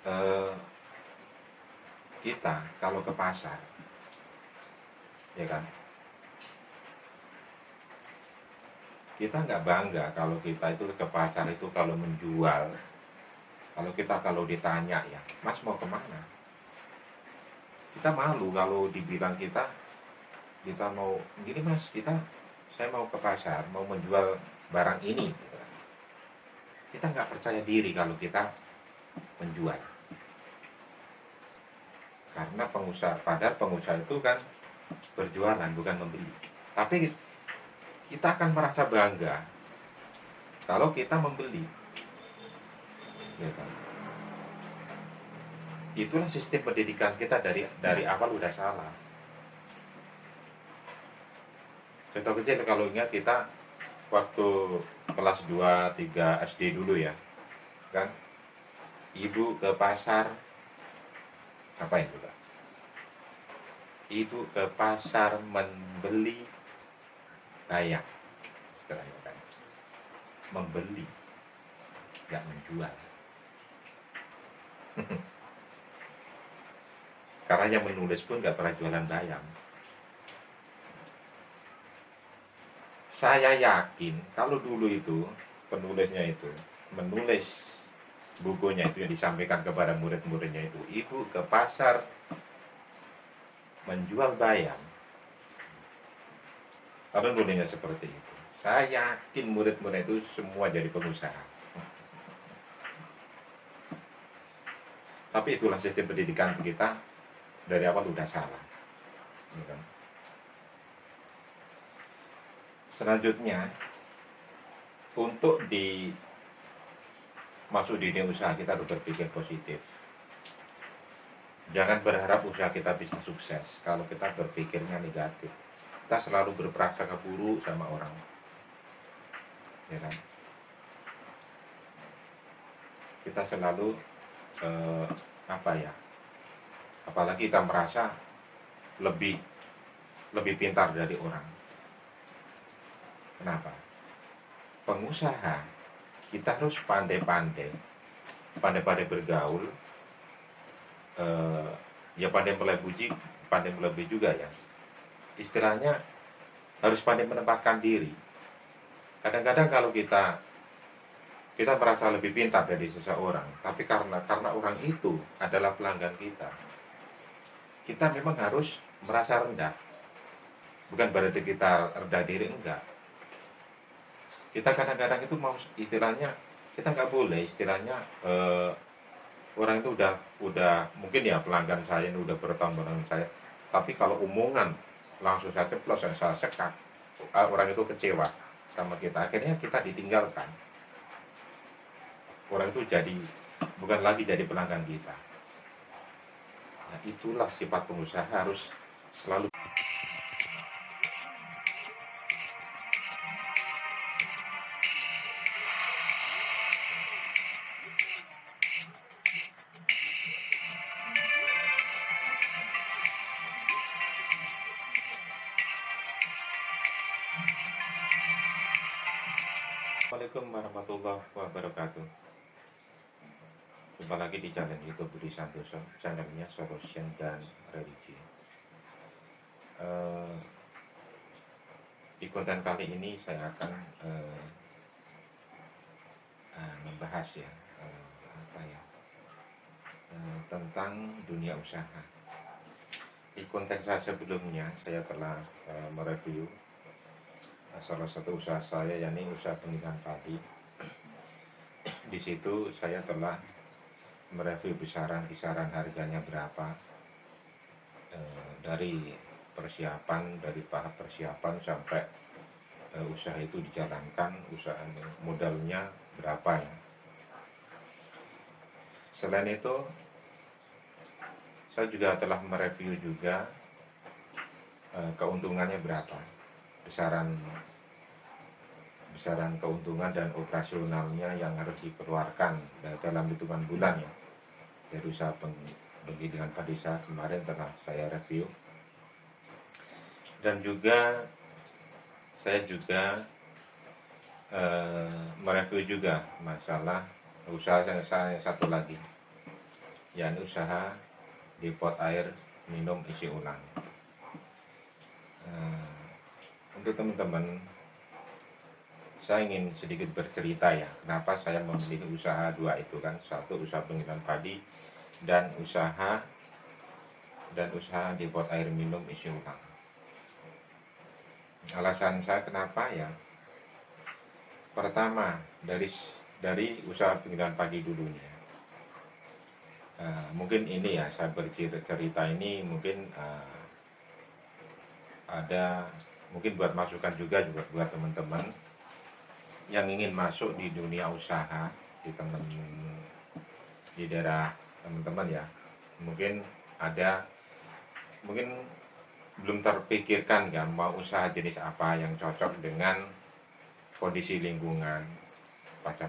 eh, kita kalau ke pasar, ya kan, kita nggak bangga kalau kita itu ke pasar itu kalau menjual. Kalau ditanya ya, Mas mau kemana? Kita malu kalau dibilang kita mau gini Mas, saya mau ke pasar, mau menjual barang ini. Kita nggak percaya diri kalau kita menjual. Karena padahal pengusaha itu kan berjualan bukan membeli. Tapi kita akan merasa bangga kalau kita membeli, ya kan? Itulah sistem pendidikan kita dari awal udah salah. Contoh kecil kalau ingat kita waktu kelas 2 3 SD dulu ya, kan? Ibu ke pasar apa itu, Kak? Ibu ke pasar membeli bayam, istilahnya kan. Membeli, nggak menjual. Karena yang menulis pun nggak pernah jualan bayam. Saya yakin kalau dulu itu penulisnya itu menulis bukunya itu yang disampaikan kepada murid-muridnya itu, ibu ke pasar menjual bayam. Kalau nulisnya seperti itu, saya yakin murid-murid itu semua jadi pengusaha. Tapi itulah sistem pendidikan kita dari awal udah salah. Selanjutnya, untuk masuk di dunia usaha kita harus berpikir positif. Jangan berharap usaha kita bisa sukses kalau kita berpikirnya negatif. Kita selalu berprasangka buruk sama orang, ya kan? Kita selalu apalagi kita merasa lebih pintar dari orang. Kenapa? Pengusaha kita harus pandai-pandai bergaul, ya pandai melebihi juga ya. Istilahnya harus pandai menempatkan diri. Kadang-kadang kalau kita merasa lebih pintar dari seseorang, tapi karena orang itu adalah pelanggan kita memang harus merasa rendah. Bukan berarti kita rendah diri, enggak. Kita kadang-kadang itu mau istilahnya kita nggak boleh istilahnya orang itu udah mungkin ya pelanggan saya ini udah bertahun-tahun saya, tapi kalau omongan langsung saja plus saya sekat, orang itu kecewa sama kita, akhirnya kita ditinggalkan. Orang itu bukan lagi jadi pelanggan kita. Nah, itulah sifat pengusaha harus selalu. Assalamualaikum warahmatullahi wabarakatuh. Jumpa lagi di channel YouTube Budi Santoso, channelnya Solution dan Religi. Di konten kali ini saya akan membahas ya tentang dunia usaha. Di konten saya sebelumnya saya telah mereview salah satu usaha saya, yakni usaha penggilingan padi. Di situ saya telah mereview kisaran harganya berapa, dari tahap persiapan sampai usaha itu dijalankan, usaha modalnya berapa ya. Selain itu saya juga telah mereview juga keuntungannya berapa, besaran keuntungan dan operasionalnya yang harus dikeluarkan dalam hitungan bulan ya. Dari usaha penggilingan padi saya kemarin telah saya review, dan juga saya mereview juga masalah usaha saya satu lagi, yakni usaha di pot air minum isi ulang. Untuk teman-teman, saya ingin sedikit bercerita ya, kenapa saya memilih usaha dua itu kan, satu usaha pengiriman padi dan usaha di pot air minum isi ulang. Alasan saya kenapa ya, pertama dari usaha pengiriman padi dulunya. Mungkin ini ya, saya bercerita ini mungkin ada mungkin buat masukan juga buat teman-teman yang ingin masuk di dunia usaha di daerah teman-teman ya. Mungkin belum terpikirkan kan mau usaha jenis apa yang cocok dengan kondisi lingkungan, pangsa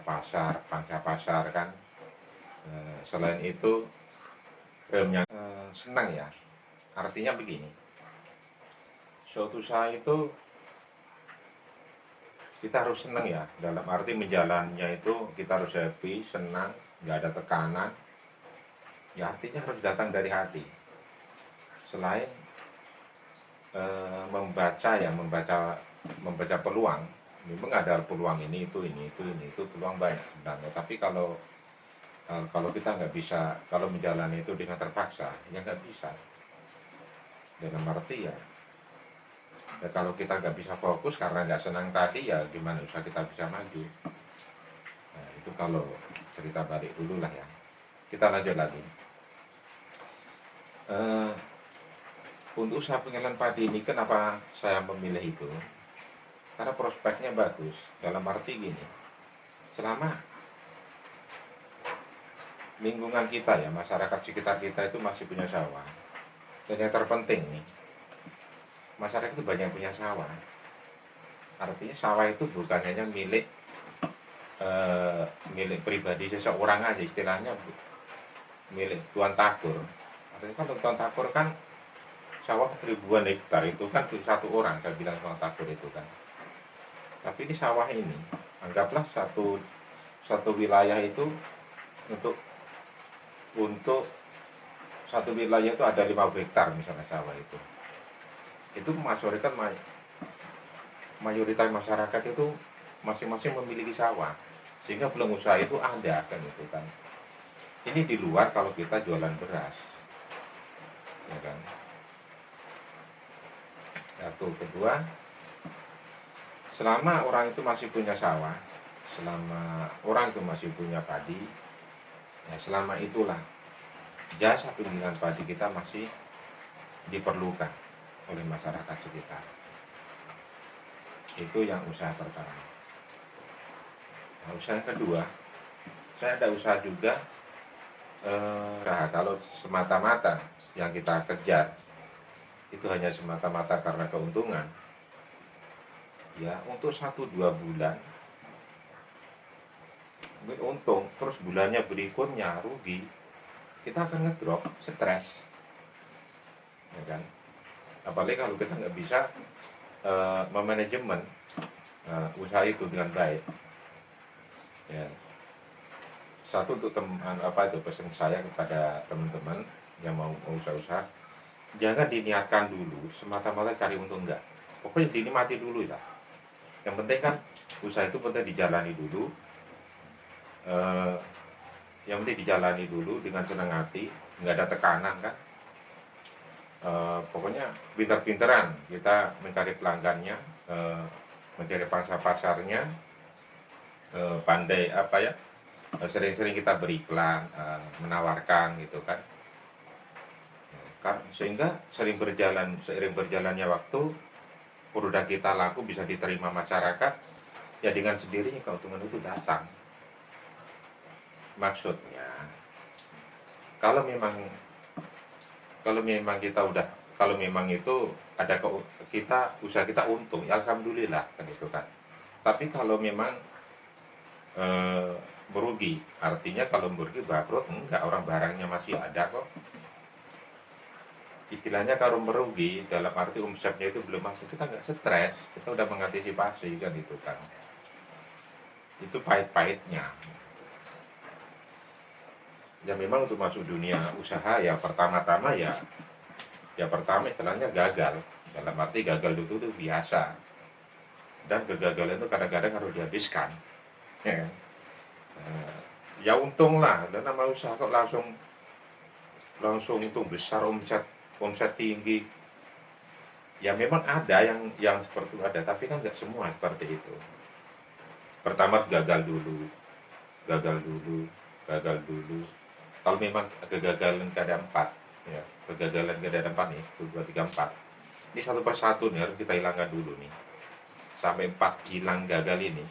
pasar kan. Selain itu yang senang ya, artinya begini, suatu usaha itu kita harus senang ya, dalam arti menjalannya itu kita harus happy, senang, nggak ada tekanan ya, artinya harus datang dari hati. Selain membaca peluang, memang ada peluang ini itu peluang banyak sebenarnya, tapi kalau kita nggak bisa, kalau menjalani itu dengan terpaksa ya nggak bisa. Dalam arti ya kalau kita nggak bisa fokus karena nggak senang tadi, ya gimana usaha kita bisa maju. Nah, itu kalau cerita balik dulu lah ya. Kita lanjut lagi. Untuk usaha pengiriman padi ini, kenapa saya memilih itu? Karena prospeknya bagus. Dalam arti gini, selama lingkungan kita ya, masyarakat sekitar kita itu masih punya sawah. Dan yang terpenting nih, masyarakat itu banyak punya sawah. Artinya sawah itu bukan hanya milik pribadi seseorang aja, istilahnya milik Tuan Takur. Artinya kan Tuan Takur kan sawah ribuan hektar, itu kan satu orang, saya bilang Tuan Takur itu kan. Tapi ini sawah ini, anggaplah satu wilayah itu untuk satu wilayah itu ada 5 hektar misalnya sawah itu mayoritas masyarakat itu masing-masing memiliki sawah, sehingga belum usaha itu ada kan itu kan. Ini di luar kalau kita jualan beras, ya kan. Satu, kedua, selama orang itu masih punya sawah, selama orang itu masih punya padi, ya selama itulah jasa pengiriman padi kita masih diperlukan oleh masyarakat sekitar. Itu yang usaha pertama. Nah, usaha yang kedua, saya ada usaha juga. Kalau semata-mata yang kita kejar itu hanya semata-mata karena keuntungan, ya untuk 1-2 bulan untung, terus bulannya berikutnya rugi, kita akan ngedrop, stres, ya kan. Apalagi kalau kita nggak bisa memanajemen usaha itu dengan baik. Ya. Satu, untuk pesan saya kepada teman-teman yang mau usaha-usaha, jangan diniatkan dulu semata-mata cari untung, enggak. Pokoknya dinikmati dulu ya. Yang penting kan usaha itu penting dijalani dulu. Yang penting dijalani dulu dengan senang hati, nggak ada tekanan kan. Pokoknya pintar-pintaran kita mencari pelanggannya, mencari pangsa pasarnya, pandai sering-sering kita beriklan, menawarkan gitu kan. Sehingga seiring berjalannya waktu, produk kita laku, bisa diterima masyarakat, ya dengan sendirinya keuntungan itu datang. Maksudnya kalau memang itu ada usaha kita untung, ya alhamdulillah kan itu kan. Tapi kalau memang merugi, artinya kalau merugi bangkrut, enggak, orang barangnya masih ada kok. Istilahnya kalau merugi dalam arti omsetnya itu belum masuk, kita nggak stres, kita udah mengantisipasi kan itu kan. Itu pahit-pahitnya. Ya memang untuk masuk dunia usaha ya pertama-tama ya pertama istilahnya gagal. Dalam arti gagal itu biasa. Dan kegagalan itu kadang-kadang harus dihabiskan. Ya, ya untung lah. Dan nama usaha kok langsung untung besar, omset tinggi. Ya memang ada yang seperti itu ada, tapi kan nggak semua seperti itu. Pertama gagal dulu, gagal dulu, gagal dulu. Kalau memang kegagalan ada 4, ya kegagalan ada 4 nih, 1, 2, 3, 4. Ini satu persatu nih harus kita hilangkan dulu nih. Sampai 4 hilang gagal ini,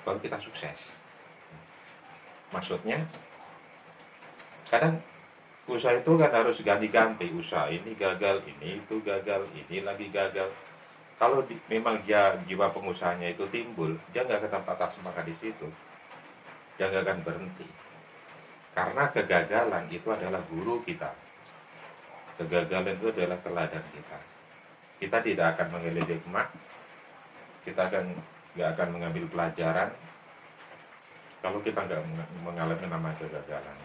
baru kita sukses. Maksudnya, kadang usaha itu kan harus ganti-ganti. Usaha ini gagal, ini itu gagal, ini lagi gagal. Kalau memang dia jiwa pengusahanya itu timbul, dia nggak akan patah semangat di situ. Dia nggak akan berhenti. Karena kegagalan itu adalah guru kita. Kegagalan itu adalah teladan kita. Kita tidak akan mengambil hikmah, kita nggak akan mengambil pelajaran kalau kita nggak mengalami nama kegagalan.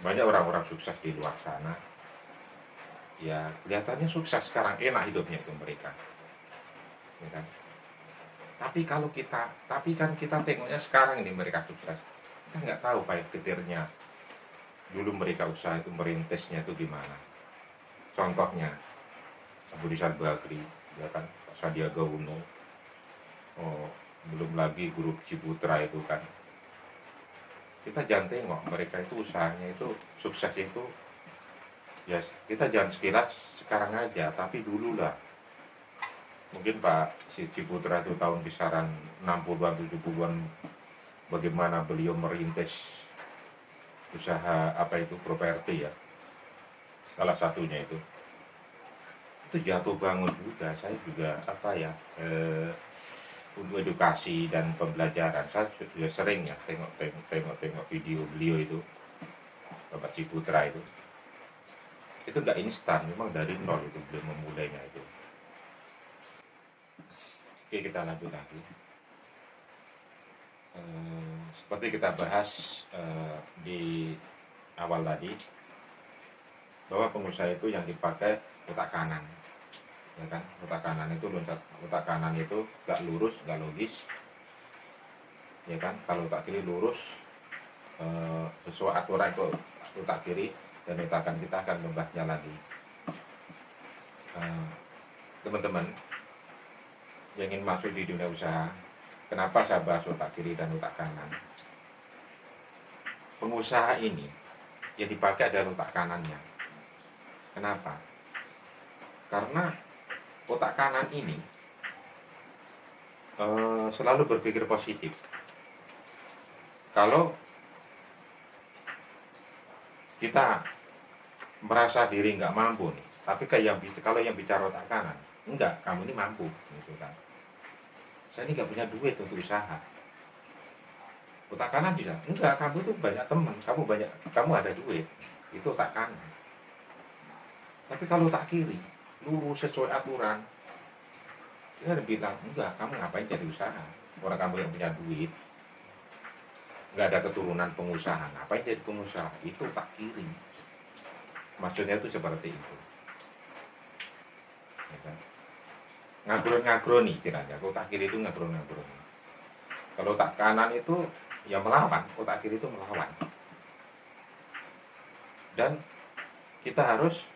Banyak orang-orang sukses di luar sana, ya kelihatannya sukses sekarang, enak hidupnya itu mereka, ya kan? Tapi kan kita tengoknya sekarang ini mereka sukses, kita nggak tahu pahit getirnya dulu mereka usaha itu merintisnya itu gimana. Contohnya Abu Rizal Bakri, ya kan, Sandiaga Uno, belum lagi Guru Ciputra itu kan. Kita jangan tengok mereka itu usahanya itu sukses itu, ya kita jangan sekilas sekarang aja, tapi dulu lah. Mungkin Pak Ciputra itu tahun kisaran 60-an 70-an, bagaimana beliau merintis usaha apa itu properti ya, salah satunya itu jatuh bangun juga. Saya juga untuk edukasi dan pembelajaran saya juga sering ya tengok video beliau itu, Bapak Ciputra itu nggak instan, memang dari nol itu beliau memulainya itu. Oke, kita lanjut lagi. Seperti kita bahas di awal tadi, bahwa pengusaha itu yang dipakai otak kanan, ya kan? Otak kanan itu otak kanan itu gak lurus, gak logis, ya kan? Kalau otak kiri lurus, sesuai aturan itu otak kiri, dan kita akan membahasnya lagi. Teman-teman yang ingin masuk di dunia usaha, kenapa saya bahas otak kiri dan otak kanan? Pengusaha ini yang dipakai adalah otak kanannya. Kenapa? Karena otak kanan ini selalu berpikir positif. Kalau kita merasa diri nggak mampu nih, tapi kalau yang bicara otak kanan, enggak, kamu ini mampu, gitu kan? Saya ini nggak punya duit untuk usaha. Otak kanan bisa, enggak, kamu tuh banyak teman, kamu ada duit, itu otak kanan. Tapi kalau otak kiri, lurus sesuai aturan, dia bilang, enggak, kamu ngapain jadi usaha? Orang kamu yang punya duit, nggak ada keturunan pengusaha, ngapain jadi pengusaha? Itu otak kiri. Maksudnya itu seperti itu. Ya kan? Ngagron-ngagroni kiranya. Otak kiri itu ngagron-ngagroni. Kalau otak kanan itu ya melawan, otak kiri itu melawan. Dan kita harus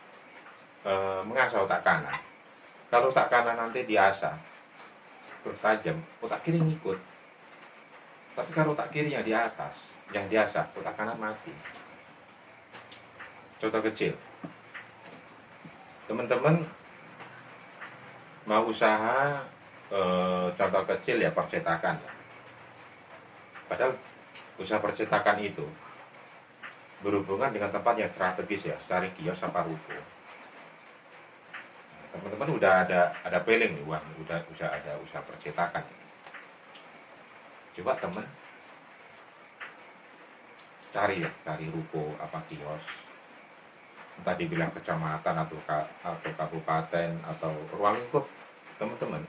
mengasah otak kanan. Kalau otak kanan nanti diasah terus tajam, otak kiri ngikut. Tapi kalau otak kiri yang di atas, yang diasah, otak kanan mati. Contoh kecil, teman-teman mau usaha, contoh kecil ya percetakan. Padahal usaha percetakan itu berhubungan dengan tempat yang strategis ya, cari kios apa ruko. Teman-teman udah ada peling nih, wah udah ada usaha percetakan. Coba teman cari ruko apa kios, entah dibilang kecamatan atau kabupaten atau ruang lingkup teman-teman.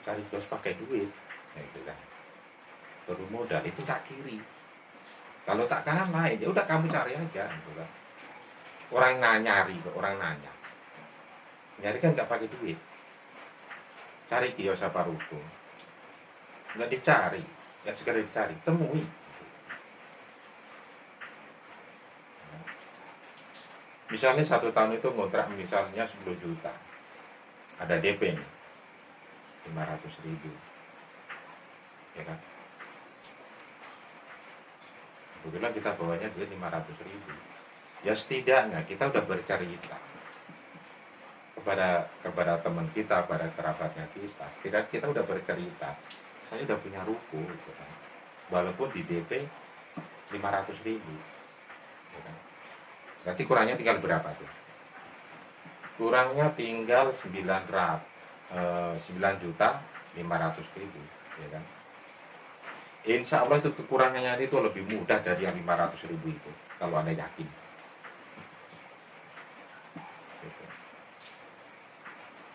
cari bos pakai duit, itu kan. Baru modal itu tak kiri. Kalau tak kanan lain, ya udah kamu cari aja, gitu kan. Orang nyari, orang nanya. Nyari kan nggak pakai duit. Cari kios apa ruko. Nggak dicari, nggak sekedar dicari, temui. Misalnya 1 tahun itu ngontrak misalnya 10 juta. Ada DP nih, 500.000. Ya kan? Kebetulan kita bawanya duit 500.000. Ya setidaknya kita udah bercerita kepada teman kita, pada kerabatnya kita. Setidaknya kita udah bercerita. Saya udah punya ruko, gitu kan. Walaupun di DP 500.000. Ya kan? Berarti kurangnya tinggal berapa tuh? Kurangnya tinggal 9.500.000, ya kan? Insya Allah itu kekurangannya itu lebih mudah dari yang 500.000 itu, kalau Anda yakin. Gitu.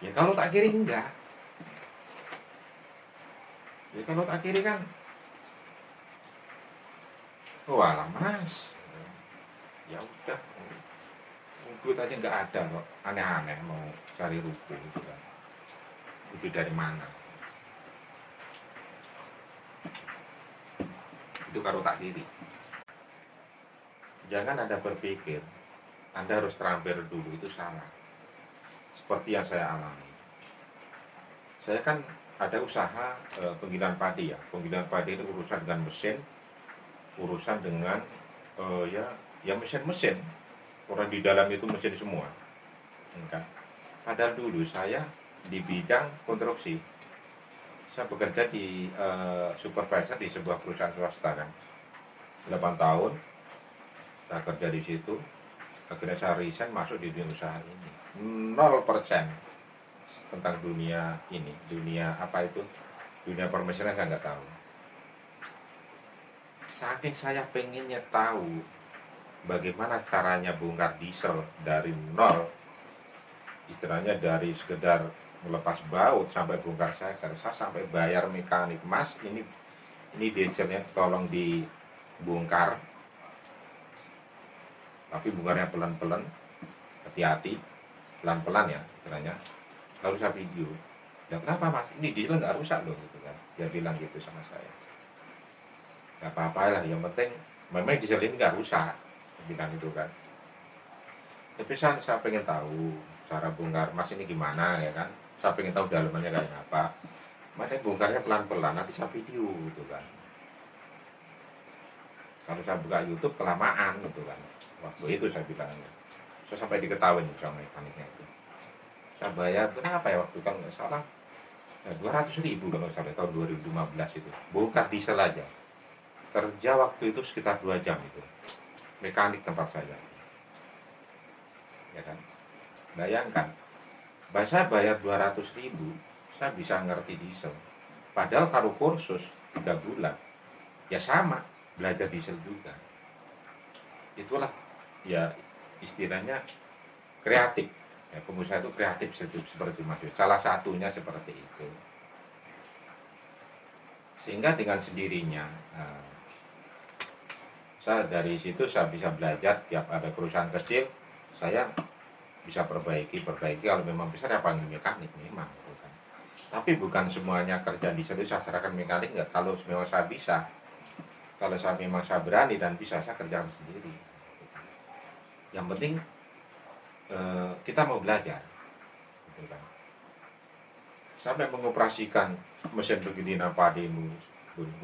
Ya kalau tak kiri enggak. Ya kalau tak kiri kan, walah mas, ya udah, duit aja nggak ada kok, aneh-aneh mau cari ruko gitu kan. Duit dari mana? Itu kalau tak kiri. Jangan Anda berpikir Anda harus terampil dulu, itu salah. Seperti yang saya alami. Saya kan ada usaha penggilingan padi ya. Penggilingan padi itu urusan dengan mesin, urusan dengan ya mesin-mesin. Orang di dalam itu mesin semua. Enggak. Padahal dulu saya di bidang konstruksi. Saya bekerja di supervisor di sebuah perusahaan swasta kan. 8 tahun saya kerja di situ. Akhirnya saya resign masuk di dunia usaha ini. 0% tentang dunia ini. Dunia apa itu? Dunia permesinan saya nggak tahu. Saking saya pengennya tahu bagaimana caranya bongkar diesel dari nol, istilahnya dari sekedar melepas baut sampai bongkar seker, saya sampai bayar mekanik, mas ini dieselnya tolong dibongkar, tapi bongkarnya pelan-pelan, hati-hati, pelan-pelan ya istilahnya. Lalu saya video, ya kenapa mas, ini diesel nggak rusak loh gitu kan, dia bilang gitu sama saya. Nggak apa-apa lah, yang penting memang diesel ini nggak rusak, bilang itu kan. Tapi saya pengen tahu cara bongkar mas ini gimana ya kan. Saya pengen tahu dalamannya kayak apa. Makanya bongkarnya pelan-pelan, nanti saya video gitu kan. Kalau saya buka YouTube kelamaan gitu kan. Waktu itu saya bilang, saya sampai diketahui sama mekaniknya itu. Saya bayar berapa ya waktu kan nggak salah, 200.000 kalau sampai tahun 2015 itu. Bongkar diesel aja. Kerja waktu itu sekitar 2 jam itu. Mekanik tempat saya. Ya kan? Bayangkan, saya bayar 200.000, saya bisa ngerti diesel. Padahal kalau kursus 3 bulan, ya sama, belajar diesel juga. Itulah, ya istilahnya kreatif. Ya, pengusaha itu kreatif seperti Mas. Salah satunya seperti itu. Sehingga dengan sendirinya, saya dari situ saya bisa belajar. Tiap ada kerusakan kecil, saya bisa perbaiki kalau memang bisa ya panggil mekanik memang gitu kan. Tapi bukan semuanya kerja di situ saya serahkan mekanik, enggak. Kalau memang saya bisa, kalau saya memang saya berani dan bisa, saya kerjakan sendiri. Yang penting kita mau belajar gitu kan. Sampai mengoperasikan mesin begini padimu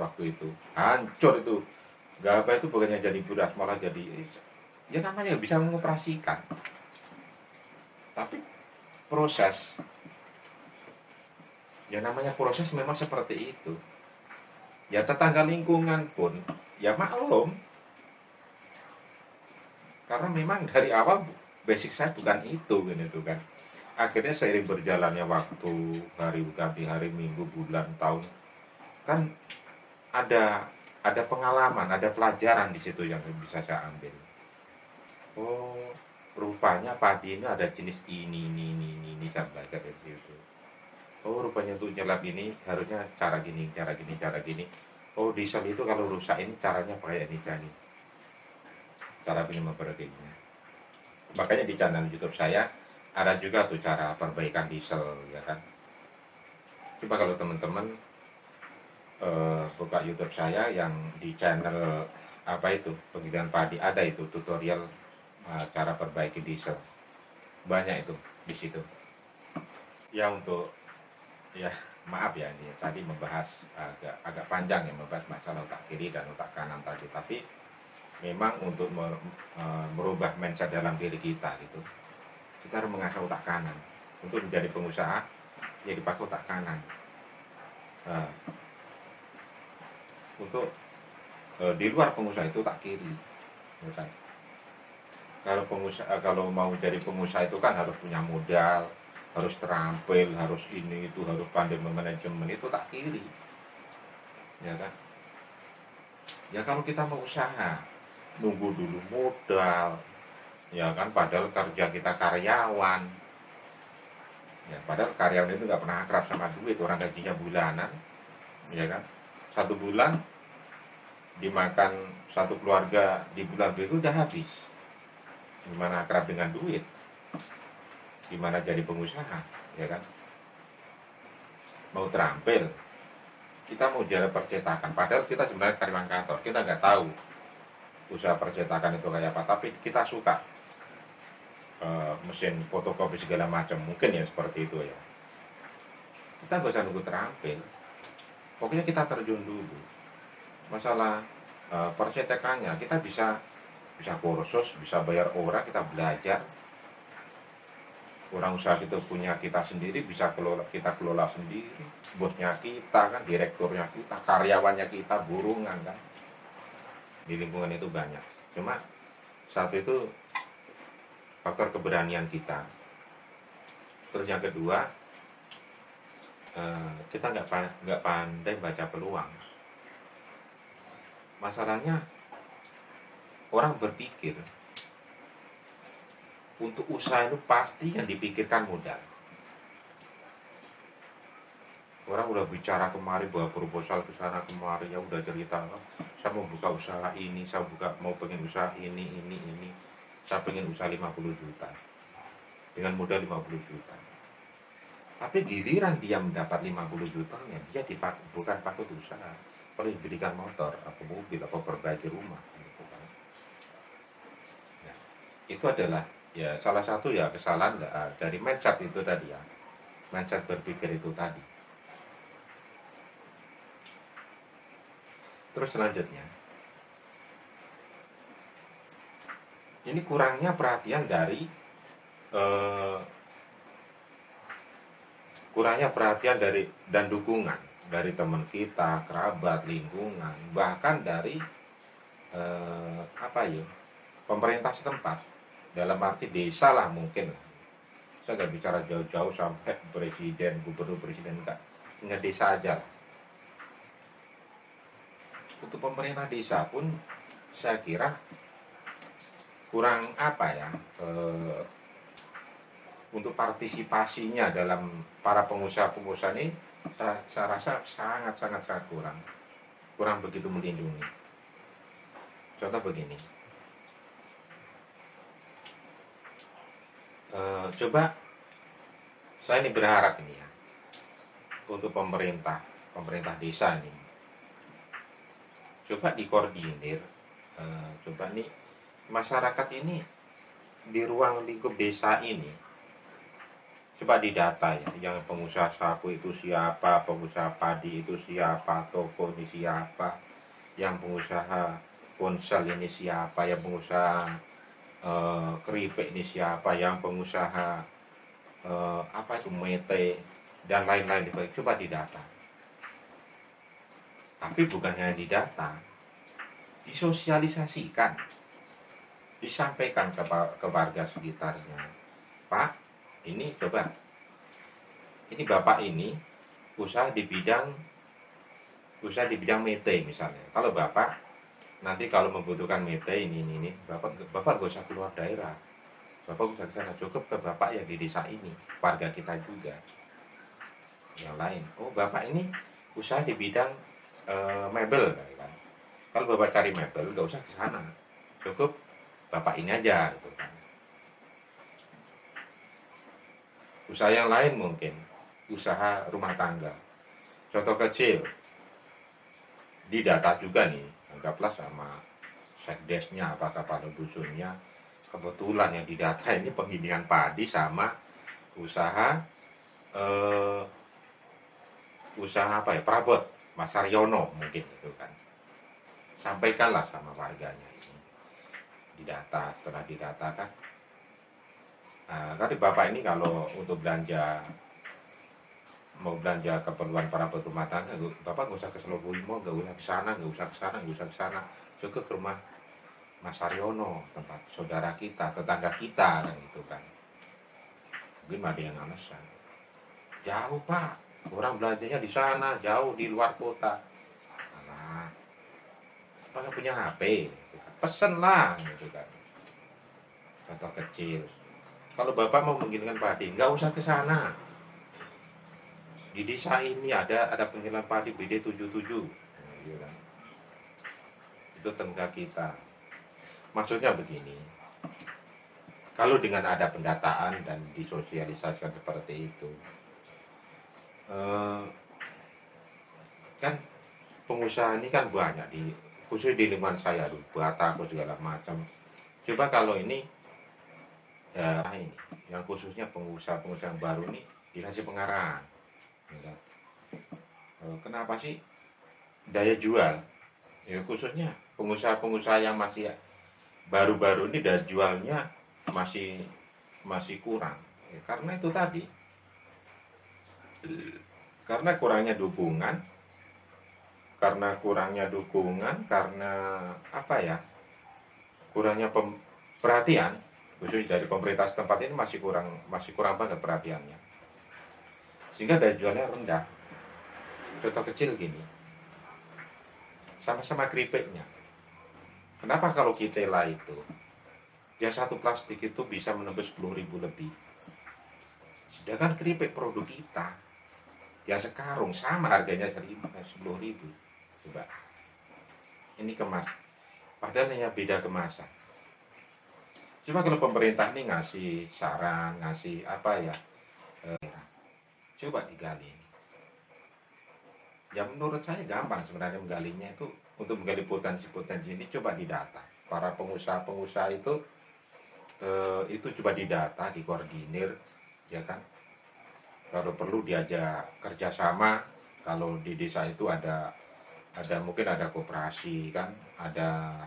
waktu itu hancur itu. Gabah itu bukannya jadi beras, malah jadi, ya namanya bisa mengoperasikan. Tapi proses, ya namanya proses memang seperti itu. Ya tetangga lingkungan pun, ya maklum. Karena memang dari awal basic saya bukan itu gitu kan. Akhirnya seiring berjalannya waktu, hari ganti hari, minggu, bulan, tahun, kan ada pengalaman, ada pelajaran di situ yang bisa saya ambil. Oh, rupanya padi ini ada jenis ini saya belajar dari situ. Oh, rupanya untuk nyelap ini harusnya cara gini, cara gini, cara gini. Oh, diesel itu kalau rusak ini caranya pakai ini, cara penyebabnya. Makanya di channel YouTube saya ada juga tuh cara perbaikan diesel, ya kan. Coba kalau teman-teman buka YouTube saya yang di channel apa itu penggilingan padi, ada itu tutorial cara perbaiki diesel, banyak itu di situ. Ya untuk ya maaf ya, ini tadi membahas agak panjang ya, membahas masalah otak kiri dan otak kanan tadi, tapi memang untuk merubah mindset dalam diri kita gitu, kita harus mengasah otak kanan. Untuk menjadi pengusaha ya dipakai otak kanan. Untuk di luar pengusaha itu otak kiri, ya kan? Kalau mau jadi pengusaha itu kan harus punya modal, harus terampil, harus ini itu, harus pandai memanajemen, itu otak kiri, ya kan? Ya kalau kita mau usaha nunggu dulu modal, ya kan, padahal kerja kita karyawan, ya padahal karyawan itu nggak pernah akrab sama duit, orang gajinya bulanan, ya kan, 1 bulan dimakan satu keluarga di bulan itu udah habis. Gimana akrab dengan duit, gimana jadi pengusaha, ya kan? Mau terampil, kita mau jalan percetakan, padahal kita sebenarnya karyawan kantor, kita nggak tahu usaha percetakan itu kayak apa, tapi kita suka mesin fotokopi segala macam, mungkin ya seperti itu ya. Kita nggak usah nunggu terampil, pokoknya kita terjun dulu. Masalah percetakannya kita bisa kursus, bisa bayar orang, kita belajar. Orang usaha itu punya kita sendiri, kita kelola sendiri, bosnya kita kan, direkturnya kita, karyawannya kita, burungan kan, di lingkungan itu banyak. Cuma satu itu faktor keberanian kita. Terus yang kedua, kita nggak pandai baca peluang. Masalahnya orang berpikir untuk usaha itu pasti yang dipikirkan modal. Orang udah bicara kemari, bawa proposal ke sana kemari, ya udah cerita, saya mau buka usaha ini, mau pengen usaha ini, saya pengen usaha 50 juta dengan modal 50 juta. Tapi giliran dia mendapat 50 jutanya, dia bukan pakai usaha, paling belikan motor atau mobil atau perbaiki rumah gitu kan. Nah, itu adalah ya salah satu ya kesalahan dari mindset itu tadi ya, mindset berpikir itu tadi. Terus selanjutnya, ini kurangnya perhatian dari dan dukungan dari teman kita, kerabat, lingkungan, bahkan dari pemerintah setempat. Dalam arti desa lah mungkin. Saya nggak bicara jauh-jauh sampai presiden, gubernur, presiden, enggak. Hingga desa aja. Untuk pemerintah desa pun saya kira kurang untuk partisipasinya dalam para pengusaha-pengusaha ini, saya rasa sangat kurang begitu melindungi. Contoh begini, coba saya ini berharap ini ya, untuk pemerintah desa ini, coba dikoordinir, coba nih masyarakat ini di ruang lingkup desa ini, coba didata ya, yang pengusaha sapu itu siapa, pengusaha padi itu siapa, toko ini siapa, yang pengusaha ponsel ini siapa, yang pengusaha keripik ini siapa, yang pengusaha mete dan lain-lain. Coba didata. Tapi bukan hanya didata, disosialisasikan, disampaikan ke warga sekitarnya. Pak, ini coba, ini bapak ini usaha di bidang mete misalnya. Kalau bapak nanti kalau membutuhkan mete ini, bapak gak usah keluar daerah, bapak usah ke sana, cukup ke bapak yang di desa ini, warga kita juga. yang lain. Oh, bapak ini usaha di bidang mebel, kan? Kalau bapak cari mebel, nggak usah ke sana, cukup bapak ini aja, gitu kan. Usaha yang lain mungkin usaha rumah tangga. Contoh kecil, didata juga nih, anggaplah sama sekdesnya, apa kepala dusunnya, kebetulan yang didata ini penggilingan padi sama usaha eh, usaha apa ya, perabot, Mas Saryono mungkin itu kan. Sampaikanlah sama warganya ini, didata. Setelah didata kan, tadi bapak ini kalau untuk belanja, mau belanja keperluan perabot rumah tangga, bapak nggak usah ke Selobulimo, nggak usah ke sana, nggak usah ke sana, nggak usah ke sana, cukup ke rumah Mas Saryono, tempat saudara kita, tetangga kita, kan gitu kan. Mungkin ada yang alasan, jauh pak, orang belanjanya di sana, jauh di luar kota. Nah, pakai punya HP, gitu kan. Pesen lah, gitu kan. Contoh kecil. Kalau bapak mau menggilingan padi, nggak usah ke sana. Di desa ini ada penggilingan padi BD77, gitu kan. Itu tetangga kita. Maksudnya begini, kalau dengan ada pendataan dan disosialisasikan seperti itu, kan pengusaha ini kan banyak khusus di lingkungan saya, Batako segala macam. Coba kalau ini, ya ini, yang khususnya pengusaha-pengusaha yang baru ini dikasih pengarahan. Ya. Kenapa sih daya jual? Ya khususnya pengusaha-pengusaha yang masih baru-baru ini daya jualnya masih masih kurang. Ya, karena itu tadi, karena kurangnya dukungan, karena apa ya, kurangnya perhatian, khususnya dari pemerintah setempat ini masih kurang banget perhatiannya, sehingga daya jualnya rendah. Contoh kecil gini, sama-sama keripiknya. Kenapa kalau Kitela itu, yang satu plastik itu bisa menembus 10.000 lebih, sedangkan keripik produk kita yang sekarung sama harganya 10.000. Coba, ini kemas, padahal hanya beda kemasan. Coba kalau pemerintah ini ngasih saran, ngasih apa ya, coba digali. Ya menurut saya gampang sebenarnya menggalinya itu. Untuk menggali potensi-potensi ini coba didata. Para pengusaha-pengusaha itu coba didata, dikoordinir, ya kan. Kalau perlu diajak kerjasama. Kalau di desa itu ada mungkin ada koperasi kan, ada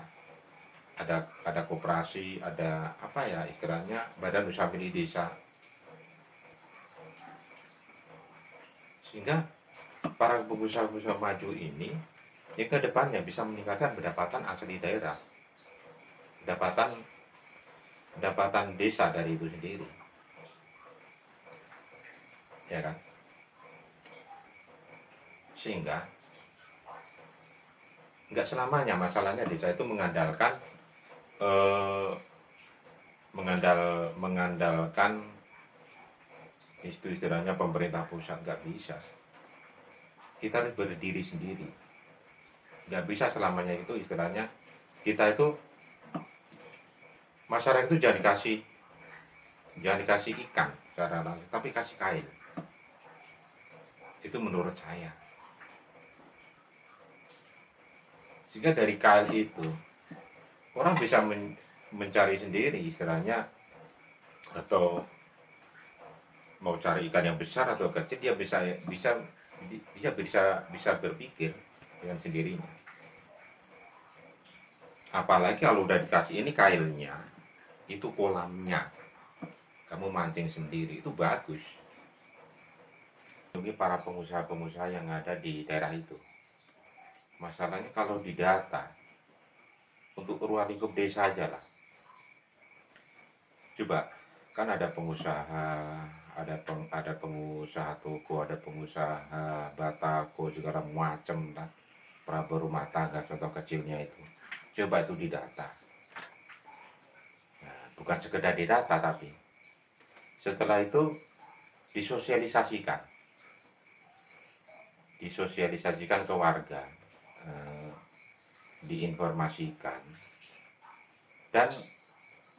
koperasi, ada apa ya istilahnya, badan usaha milik desa, sehingga para pengusaha-pengusaha maju ini yang ke depannya bisa meningkatkan pendapatan asli daerah, pendapatan pendapatan desa dari itu sendiri, ya kan. Sehingga nggak selamanya masalahnya desa itu mengandalkan eh, mengandalkan istilahnya pemerintah pusat. Nggak bisa, kita harus berdiri sendiri. Nggak bisa selamanya itu istilahnya kita itu, masyarakat itu jangan dikasih ikan secara langsung, tapi kasih kail. Itu menurut saya. Sehingga dari kail itu orang bisa mencari sendiri istilahnya, atau mau cari ikan yang besar atau kecil, dia bisa berpikir dengan sendirinya. Apalagi kalau udah dikasih ini kailnya, itu kolamnya, kamu mancing sendiri, itu bagus. Bagi para pengusaha-pengusaha yang ada di daerah itu, masalahnya kalau didata untuk ruang lingkup desa aja lah. Coba, kan ada pengusaha, ada pengusaha toko, ada pengusaha batako segala macam lah, perabot rumah tangga contoh kecilnya itu. Coba itu didata. Nah, bukan sekedar didata, tapi setelah itu disosialisasikan. disosialisasikan ke warga, eh, diinformasikan, dan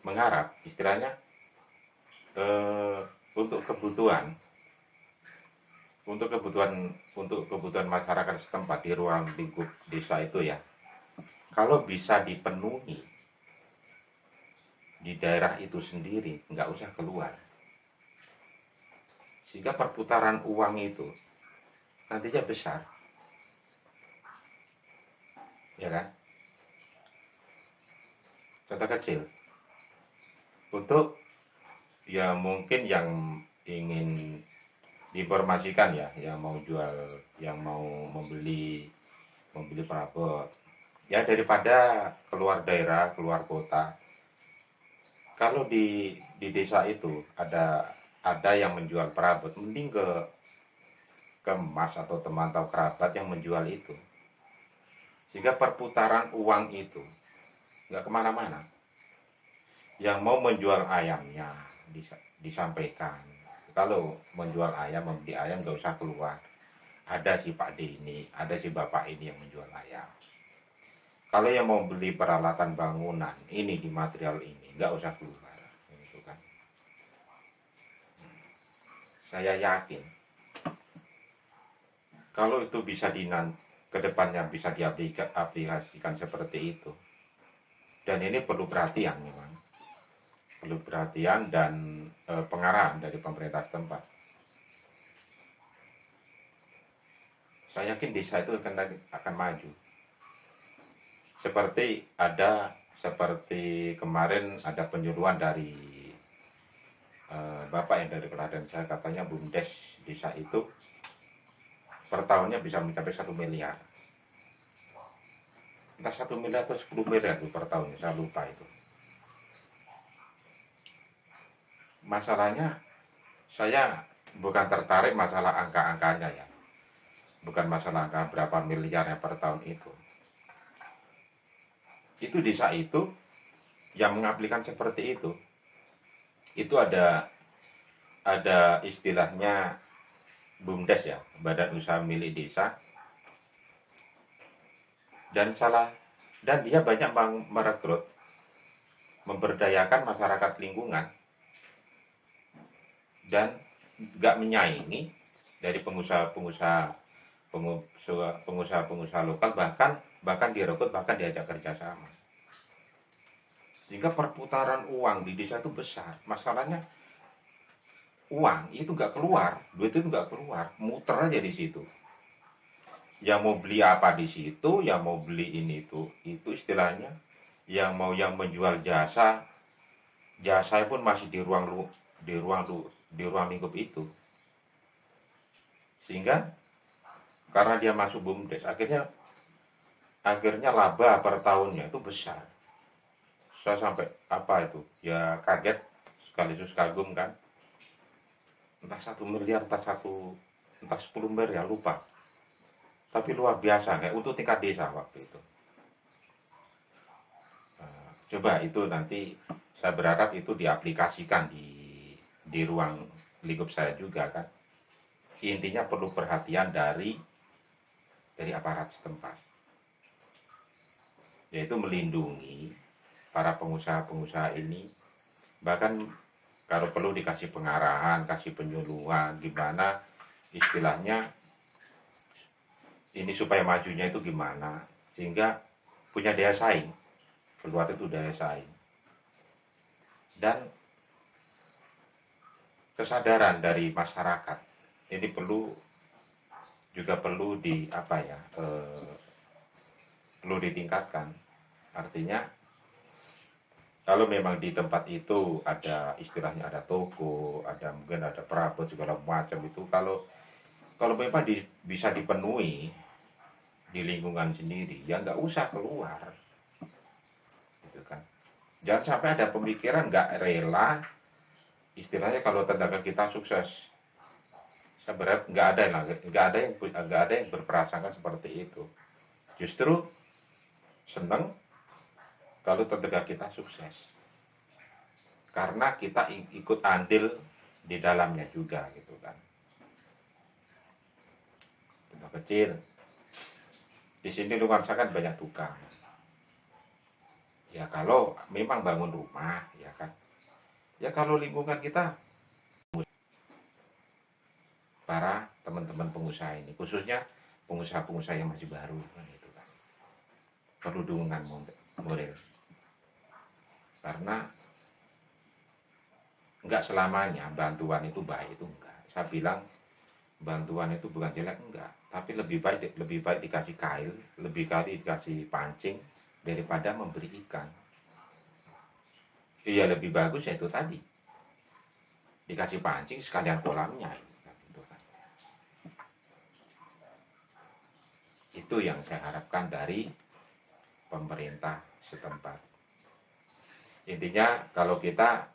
mengharap istilahnya eh, untuk kebutuhan untuk kebutuhan masyarakat setempat di ruang lingkup desa itu ya, kalau bisa dipenuhi di daerah itu sendiri, nggak usah keluar, sehingga perputaran uang itu nantinya besar, ya kan? Contoh kecil untuk ya mungkin yang ingin diinformasikan ya, yang mau jual, yang mau membeli perabot, ya daripada keluar daerah, keluar kota. Kalau di desa itu ada yang menjual perabot, mending ke mas atau teman atau kerabat yang menjual itu, sehingga perputaran uang itu nggak kemana-mana. Yang mau menjual ayamnya disampaikan, kalau menjual ayam, membeli ayam nggak usah keluar, ada si Pak D ini, ada si Bapak ini yang menjual ayam. Kalau yang mau beli peralatan bangunan ini, di material ini, nggak usah keluar, gitu kan. Saya yakin kalau itu bisa ke depannya bisa diaplikasikan seperti itu. Dan ini perlu perhatian memang, perlu perhatian dan pengarahan dari pemerintah setempat. Saya yakin desa itu akan maju. Seperti kemarin ada penyuluhan dari bapak yang dari Klaten, saya katanya BUMDes desa itu per tahunnya bisa mencapai 1 miliar. Entah 1 miliar atau 10 miliar itu per tahunnya, saya lupa itu. Masalahnya saya bukan tertarik masalah angka-angkanya ya, bukan masalah angka berapa miliarnya per tahun itu. Itu desa itu yang mengaplikan seperti itu ada istilahnya BUMDes ya, Badan Usaha Milik Desa, dan dia banyak merekrut, memberdayakan masyarakat lingkungan, dan nggak menyaingi dari pengusaha lokal, bahkan direkrut, bahkan diajak kerjasama, sehingga perputaran uang di desa itu besar. Masalahnya uang itu nggak keluar, duit itu nggak keluar, muter aja di situ. Yang mau beli apa di situ, yang mau beli ini itu istilahnya, yang menjual jasa pun masih di ruang lingkup itu. Sehingga karena dia masuk BUMDes, akhirnya laba per tahunnya itu besar. Saya sampai ya kaget sekaligus kagum kan. Entah 1 miliar, entah 10 miliar, lupa. Tapi luar biasa, kayak untuk tingkat desa waktu itu. Coba itu nanti saya berharap itu diaplikasikan di ruang lingkup saya juga kan. Intinya perlu perhatian dari aparat setempat, yaitu melindungi para pengusaha-pengusaha ini. Bahkan kalau perlu dikasih pengarahan, kasih penyuluhan, gimana istilahnya ini supaya majunya itu gimana, sehingga punya daya saing, keluar itu daya saing. Dan kesadaran dari masyarakat ini perlu perlu ditingkatkan. Artinya kalau memang di tempat itu ada istilahnya ada toko, mungkin ada perabot segala macam itu, kalau memang bisa dipenuhi di lingkungan sendiri, ya nggak usah keluar, gitu kan. Jangan sampai ada pemikiran nggak rela, istilahnya kalau tenaga kita sukses. Saya berharap nggak ada yang berprasangka seperti itu. Justru senang kalau tenaga kita sukses, karena kita ikut andil di dalamnya juga, gitu kan. contoh kecil. Di sini nuansakan banyak tukang. Ya kalau memang bangun rumah, ya kan. Ya kalau lingkungan kita, para teman-teman pengusaha ini, khususnya pengusaha-pengusaha yang masih baru, kan, itu kan. Perlu dukungan moral. Karena enggak selamanya bantuan itu baik, itu enggak. Saya bilang bantuan itu bukan jelek, enggak. Tapi lebih baik dikasih kail, lebih kali dikasih pancing daripada memberi ikan. Iya lebih bagus ya itu tadi. Dikasih pancing sekalian kolamnya. Gitu kan. Itu yang saya harapkan dari pemerintah setempat. Intinya kalau kita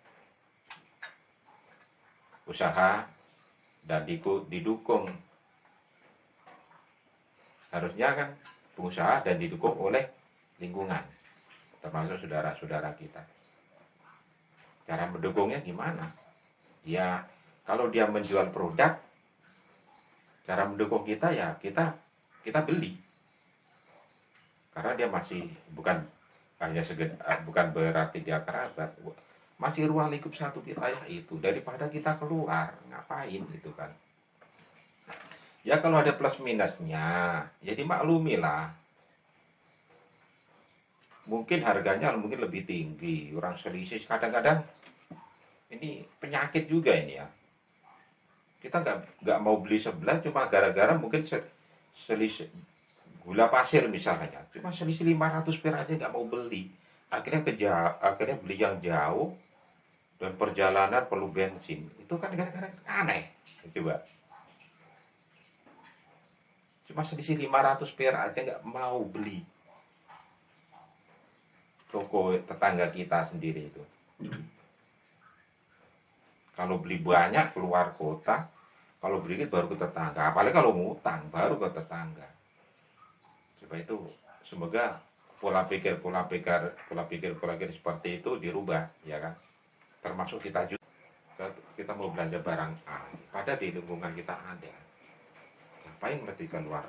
usaha dan didukung, harusnya kan pengusaha dan didukung oleh lingkungan, termasuk saudara-saudara kita. Cara mendukungnya gimana? Ya kalau dia menjual produk, cara mendukung kita ya kita beli, karena dia masih bukan bukan berarti dia kerabat, masih ruang lingkup satu wilayah itu, daripada kita keluar ngapain gitu kan. Ya kalau ada plus minusnya ya dimaklumilah, mungkin harganya mungkin lebih tinggi, orang selisih. Kadang-kadang ini penyakit juga ini ya, kita nggak mau beli sebelah cuma gara-gara mungkin selisih gula pasir misalnya, cuma selisih 500 per aja nggak mau beli, akhirnya beli yang jauh dan perjalanan perlu bensin. Itu kan kadang-kadang aneh. Coba cuma selisih 500 per aja nggak mau beli, toko tetangga kita sendiri itu. Kalau beli banyak keluar kota, kalau beli baru ke tetangga, apalagi kalau ngutang baru ke tetangga. Coba itu, semoga pola pikir seperti itu dirubah, ya kan. Termasuk kita juga, kita mau belanja barang A, pada di lingkungan kita ada. Ngapain mesti keluar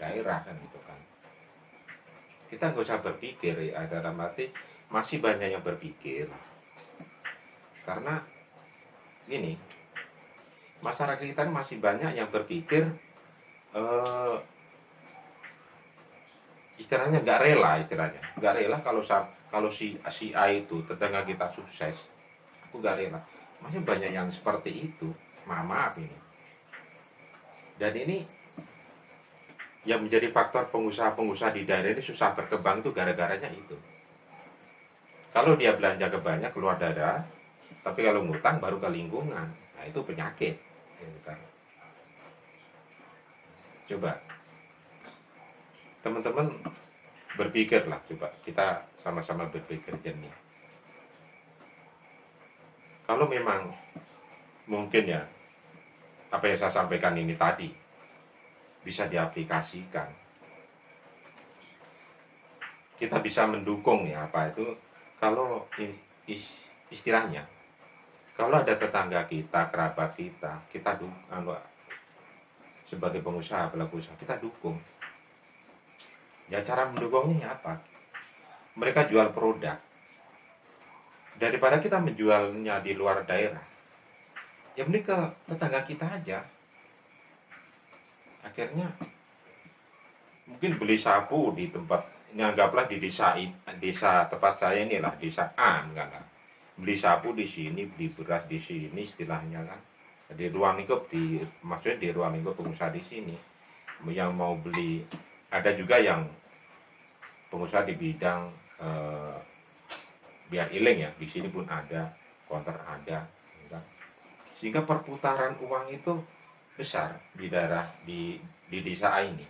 daerah kan gitu kan. Kita nggak usah berpikir ya, dalam arti masih banyak yang berpikir. Karena gini, masyarakat kita masih banyak yang berpikir istilahnya nggak rela kalau si A itu tetangga kita sukses, aku nggak rela. Masih banyak yang seperti itu, maaf ini. Dan ini yang menjadi faktor pengusaha-pengusaha di daerah ini susah berkembang itu gara-garanya itu. Kalau dia belanja ke banyak keluar daerah, tapi kalau ngutang baru ke lingkungan, nah itu penyakit. Coba teman-teman berpikirlah, coba kita sama-sama berpikir jernih. Kalau memang mungkin ya apa yang saya sampaikan ini tadi bisa diaplikasikan, kita bisa mendukung ya apa itu. Kalau istilahnya, kalau ada tetangga kita, kerabat kita dukung, sebagai pengusaha, pelaku usaha, kita dukung. Ya cara mendukungnya apa? Mereka jual produk, daripada kita menjualnya di luar daerah, ya mending ke tetangga kita aja. Akhirnya mungkin beli sapu di tempat ini, anggaplah di desa tempat saya inilah, desa A kan. Beli sapu di sini, beli beras di sini, istilahnya kan. Di ruang lingkup maksudnya di ruang lingkup pengusaha di sini. Yang mau beli, ada juga yang pengusaha di bidang biar iling ya, di sini pun ada, konter ada, kan? Sehingga perputaran uang itu besar di daerah di desa ini.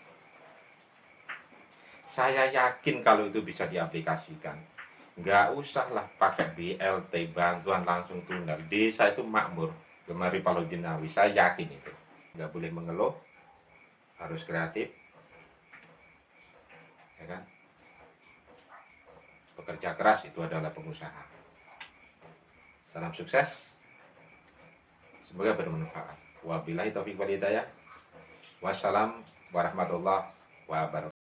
Saya yakin kalau itu bisa diaplikasikan, nggak usahlah pakai BLT, bantuan langsung tunai. Desa itu makmur, gemari Palau Jinawi, saya yakin itu. Nggak boleh mengeluh, harus kreatif, ya kan? Bekerja keras itu adalah pengusaha. Salam sukses, semoga bermanfaat. Wabillahi taufiq wal hidayah. Wassalam warahmatullahi wabarakatuh.